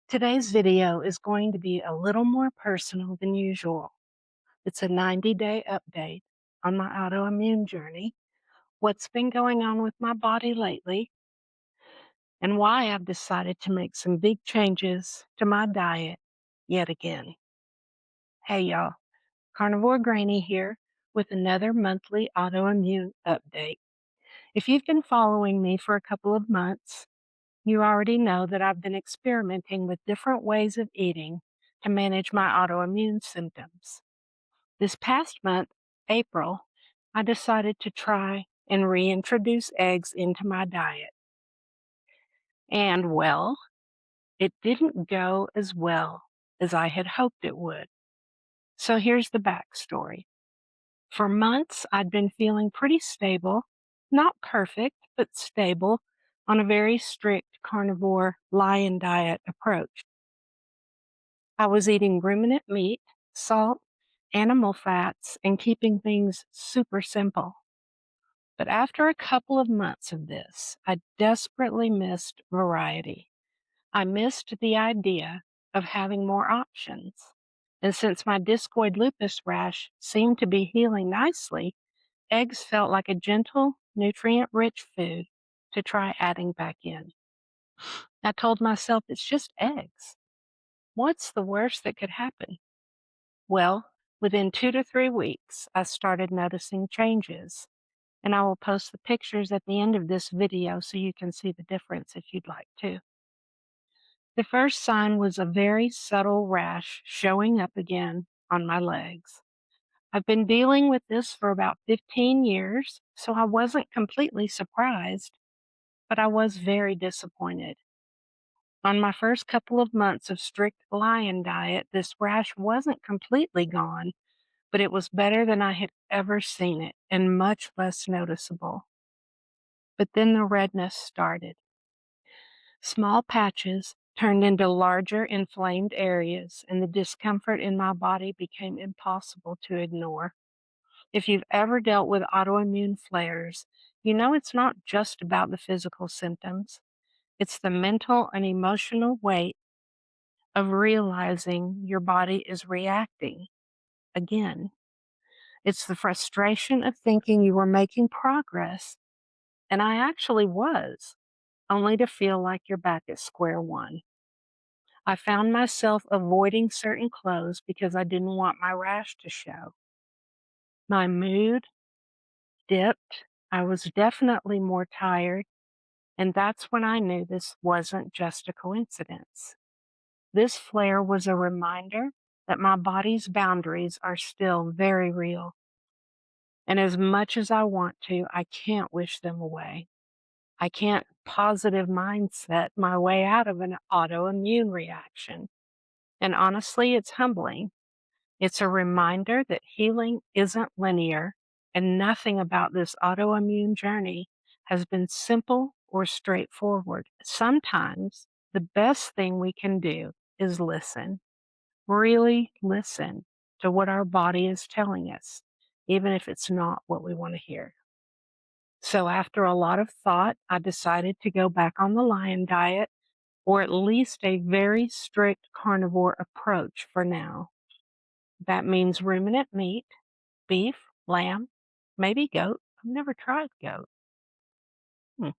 Today's video is going to be a little more personal than usual. It's a 90-day update on my autoimmune journey, what's been going on with my body lately, and why I've decided to make some big changes to my diet yet again. Hey y'all, Carnivore Grannie here with another monthly autoimmune update. If you've been following me for a couple of months, you already know that I've been experimenting with different ways of eating to manage my autoimmune symptoms. This past month, April, I decided to try and reintroduce eggs into my diet. And well, it didn't go as well as I had hoped it would. So here's the backstory. For months, I'd been feeling pretty stable, not perfect, but stable on a very strict carnivore lion diet approach. I was eating ruminant meat, salt, animal fats, and keeping things super simple. But after a couple of months of this, I desperately missed variety. I missed the idea of having more options. And since my discoid lupus rash seemed to be healing nicely, eggs felt like a gentle, nutrient rich food to try adding back in. I told myself it's just eggs. What's the worst that could happen? Well, within 2 to 3 weeks, I started noticing changes, and I will post the pictures at the end of this video so you can see the difference if you'd like to. The first sign was a very subtle rash showing up again on my legs. I've been dealing with this for about 15 years, so I wasn't completely surprised, but I was very disappointed. On my first couple of months of strict lion diet, this rash wasn't completely gone, but it was better than I had ever seen it and much less noticeable. But then the redness started. Small patches turned into larger inflamed areas, and the discomfort in my body became impossible to ignore. If you've ever dealt with autoimmune flares, you know it's not just about the physical symptoms. It's the mental and emotional weight of realizing your body is reacting again. It's the frustration of thinking you were making progress, and I actually was, only to feel like you're back at square one. I found myself avoiding certain clothes because I didn't want my rash to show. My mood dipped. I was definitely more tired, and that's when I knew this wasn't just a coincidence. This flare was a reminder that my body's boundaries are still very real. And as much as I want to, I can't wish them away. I can't positive mindset my way out of an autoimmune reaction. And honestly, it's humbling. It's a reminder that healing isn't linear, and nothing about this autoimmune journey has been simple or straightforward. Sometimes the best thing we can do is listen, really listen to what our body is telling us, even if it's not what we want to hear. So after a lot of thought, I decided to go back on the lion diet, or at least a very strict carnivore approach for now. That means ruminant meat, beef, lamb, maybe goat. I've never tried goat. Hmm.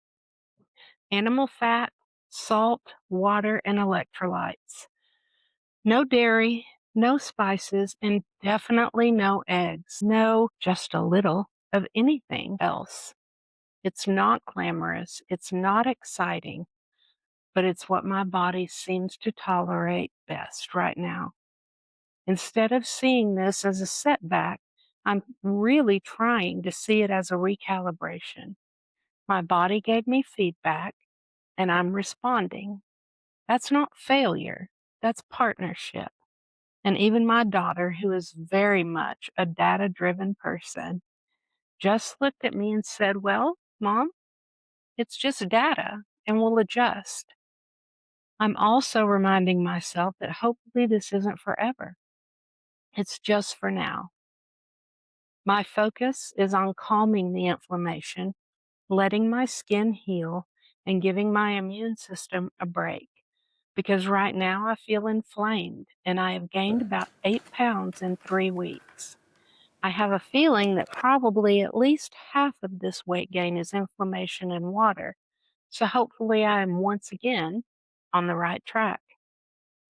Animal fat, salt, water, and electrolytes. No dairy, no spices, and definitely no eggs. No, just a little of anything else. It's not glamorous. It's not exciting, but it's what my body seems to tolerate best right now. Instead of seeing this as a setback, I'm really trying to see it as a recalibration. My body gave me feedback, and I'm responding. That's not failure, that's partnership. And even my daughter, who is very much a data driven person, just looked at me and said, "Well, Mom, it's just data, and we'll adjust." I'm also reminding myself that hopefully this isn't forever. It's just for now. My focus is on calming the inflammation, letting my skin heal, and giving my immune system a break. because right now I feel inflamed and I have gained about 8 pounds in 3 weeks. I have a feeling that probably at least half of this weight gain is inflammation and water. So hopefully I am once again on the right track.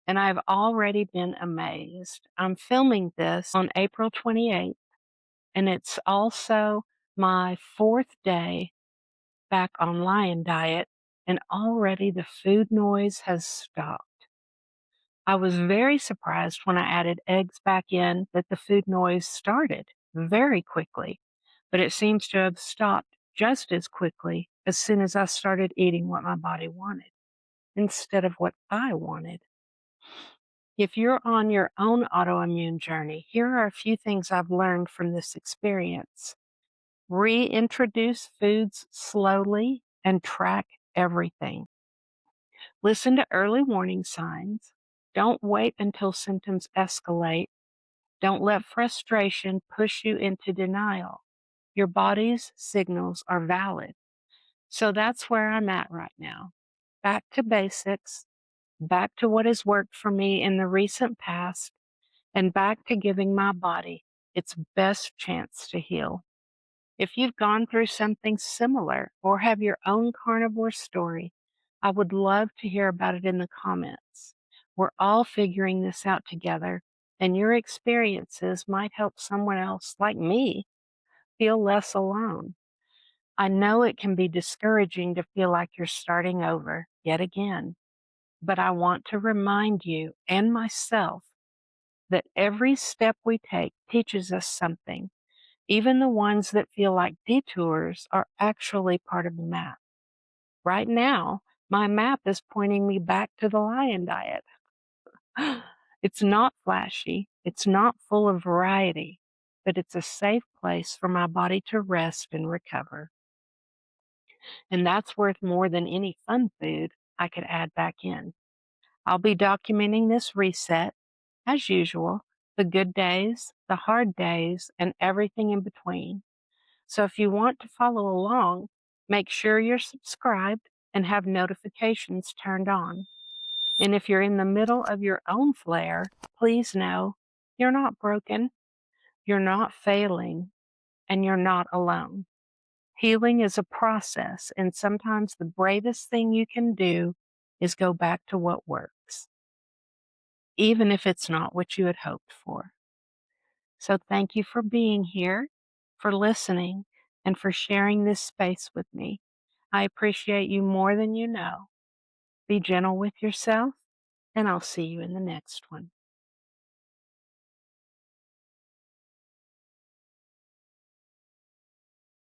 And I've already been amazed. I'm filming this on April 28th, and it's also my fourth day back on lion diet, and already the food noise has stopped. I was very surprised when I added eggs back in that the food noise started very quickly, but it seems to have stopped just as quickly as soon as I started eating what my body wanted instead of what I wanted. If you're on your own autoimmune journey, here are a few things I've learned from this experience. Reintroduce foods slowly and track everything. Listen to early warning signs. Don't wait until symptoms escalate. Don't let frustration push you into denial. Your body's signals are valid. So that's where I'm at right now. Back to basics, back to what has worked for me in the recent past, and back to giving my body its best chance to heal. If you've gone through something similar or have your own carnivore story, I would love to hear about it in the comments. We're all figuring this out together, and your experiences might help someone else like me feel less alone. I know it can be discouraging to feel like you're starting over yet again, but I want to remind you and myself that every step we take teaches us something. Even the ones that feel like detours are actually part of the map. Right now, my map is pointing me back to the lion diet. It's not flashy, it's not full of variety, but it's a safe place for my body to rest and recover. And that's worth more than any fun food I could add back in. I'll be documenting this reset, as usual, the good days, the hard days, and everything in between. So if you want to follow along, make sure you're subscribed and have notifications turned on. And if you're in the middle of your own flare, please know you're not broken, you're not failing, and you're not alone. Healing is a process, and sometimes the bravest thing you can do is go back to what works, even if it's not what you had hoped for. So thank you for being here, for listening, and for sharing this space with me. I appreciate you more than you know. Be gentle with yourself, and I'll see you in the next one.